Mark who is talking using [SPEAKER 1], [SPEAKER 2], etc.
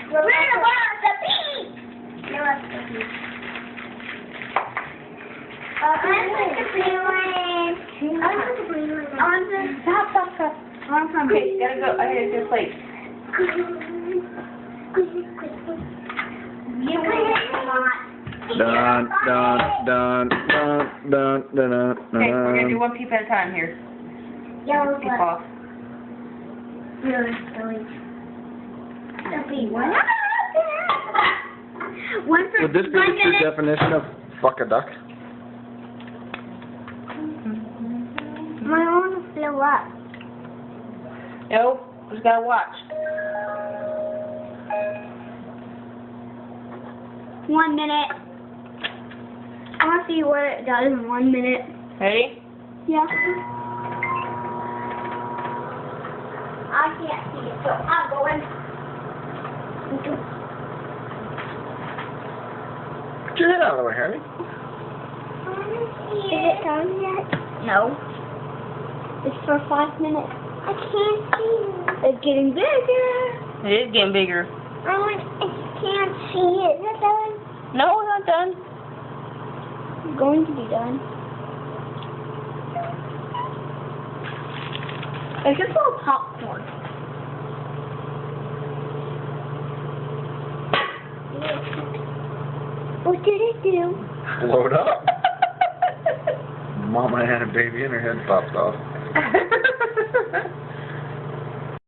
[SPEAKER 1] We're gonna watch the Peep. No, that's the Peep. I'm going to blue one. I'm going to blue one.
[SPEAKER 2] Stop. Okay, gotta go. I gotta go plate.
[SPEAKER 1] You will not.
[SPEAKER 3] Dun.
[SPEAKER 2] Okay, we're gonna do one peep at a time here.
[SPEAKER 1] Yellow
[SPEAKER 2] Peep off.
[SPEAKER 1] Really silly. The big one. One for
[SPEAKER 3] Would this be the true definition of fuck a duck?
[SPEAKER 1] My arm flew up.
[SPEAKER 2] Nope, just gotta watch.
[SPEAKER 1] 1 minute. I want to see what it does in 1 minute.
[SPEAKER 2] Ready?
[SPEAKER 1] Yeah. I can't see it, so I'm going.
[SPEAKER 3] Get your head out of the way, Harry.
[SPEAKER 1] Is it done yet? No. It's for 5 minutes. I can't see it. It's getting bigger.
[SPEAKER 2] It is getting bigger.
[SPEAKER 1] I can't see it. Is it done?
[SPEAKER 2] No, it's not done.
[SPEAKER 1] It's going to be done. It's just a little popcorn. What did it do?
[SPEAKER 3] Blowed up. Mama had a baby and her head popped off.